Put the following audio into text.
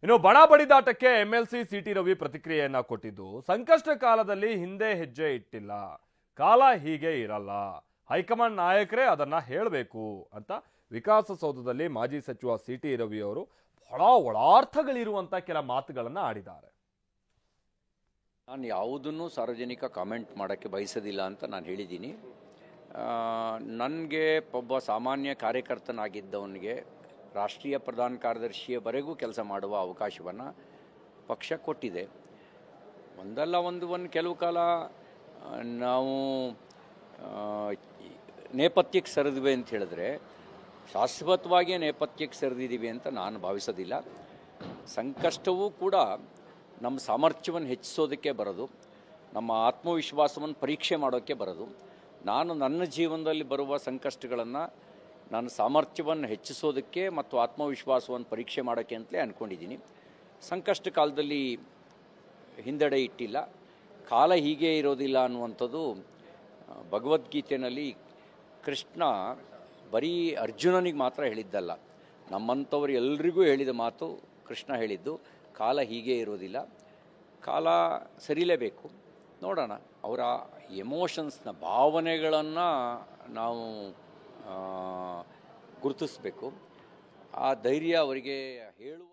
ಇನ್ನು ಬಣ ಬಡಿದಾಟಕ್ಕೆ MLC city Ravi ಪ್ರತಿಕ್ರಿಯೆಯನ್ನ ಕೊಟ್ಟಿದ್ದು, ಸಂಕಷ್ಟ ಕಾಲದಲ್ಲಿ ಹಿಂದೆ ಹೆಜ್ಜೆ ಇಟ್ಟಿಲ್ಲ, ಕಾಲ ಹೀಗೆ ಇರಲ್ಲ, ಹೈಕಮಾಂಡ್ ನಾಯಕರೇ ಅದನ್ನ ಹೇಳಬೇಕು ಅಂತ ವಿಕಾಸಸೌಧದಲ್ಲಿ ಮಾಜಿ ಸಚಿವ ಸಿಟಿ ರವಿ ಅವರು ಬಹಳ ಒಳಾರ್ಥಗಳಿರುವಂತ ಕೆಲ ಮಾತುಗಳನ್ನ ಆಡಿದ್ದಾರೆ. ನಾನು ಯಾವುದನ್ನು ಸಾರ್ವಜನಿಕ ಕಾಮೆಂಟ್ ಮಾಡೋಕ್ಕೆ ಬಯಸೋದಿಲ್ಲ ಅಂತ ನಾನು ಹೇಳಿದ್ದೀನಿ. ನನಗೆ ಒಬ್ಬ ಸಾಮಾನ್ಯ ಕಾರ್ಯಕರ್ತನಾಗಿದ್ದವನಿಗೆ ರಾಷ್ಟ್ರೀಯ ಪ್ರಧಾನ ಕಾರ್ಯದರ್ಶಿಯವರೆಗೂ ಕೆಲಸ ಮಾಡುವ ಅವಕಾಶವನ್ನು ಪಕ್ಷ ಕೊಟ್ಟಿದೆ. ಒಂದು ಕೆಲವು ಕಾಲ ನಾವು ನೇಪಥ್ಯಕ್ಕೆ ಸರಿದ್ವಿ ಅಂತ ಹೇಳಿದ್ರೆ ಶಾಶ್ವತವಾಗಿ ನೇಪಥ್ಯಕ್ಕೆ ಸರಿದಿದ್ದೀವಿ ಅಂತ ನಾನು ಭಾವಿಸೋದಿಲ್ಲ. ಸಂಕಷ್ಟವೂ ಕೂಡ ನಮ್ಮ ಸಾಮರ್ಥ್ಯವನ್ನು ಹೆಚ್ಚಿಸೋದಕ್ಕೆ ಬರೋದು, ನಮ್ಮ ಆತ್ಮವಿಶ್ವಾಸವನ್ನು ಪರೀಕ್ಷೆ ಮಾಡೋಕ್ಕೆ ಬರೋದು. ನಾನು ನನ್ನ ಜೀವನದಲ್ಲಿ ಬರುವ ಸಂಕಷ್ಟಗಳನ್ನು ನಾನು ಸಾಮರ್ಥ್ಯವನ್ನು ಹೆಚ್ಚಿಸೋದಕ್ಕೆ ಮತ್ತು ಆತ್ಮವಿಶ್ವಾಸವನ್ನು ಪರೀಕ್ಷೆ ಮಾಡೋಕ್ಕೆ ಅಂತಲೇ ಅಂದ್ಕೊಂಡಿದ್ದೀನಿ. ಸಂಕಷ್ಟ ಕಾಲದಲ್ಲಿ ಹಿಂದೆಡೆ ಇಟ್ಟಿಲ್ಲ, ಕಾಲ ಹೀಗೆ ಇರೋದಿಲ್ಲ ಅನ್ನುವಂಥದ್ದು ಭಗವದ್ಗೀತೆಯಲ್ಲಿ ಕೃಷ್ಣ ಬರೀ ಅರ್ಜುನನಿಗೆ ಮಾತ್ರ ಹೇಳಿದ್ದಲ್ಲ, ನಮ್ಮಂಥವ್ರು ಎಲ್ರಿಗೂ ಹೇಳಿದ ಮಾತು ಕೃಷ್ಣ ಹೇಳಿದ್ದು. ಕಾಲ ಹೀಗೆ ಇರೋದಿಲ್ಲ, ಕಾಲ ಸರಿಲೇಬೇಕು. ನೋಡೋಣ, ಅವರ ಎಮೋಷನ್ಸ್ನ ಭಾವನೆಗಳನ್ನು ನಾವು ಗುರುತಿಸಬೇಕು. ಆ ಧೈರ್ಯ ಅವರಿಗೆ ಹೇಳುವ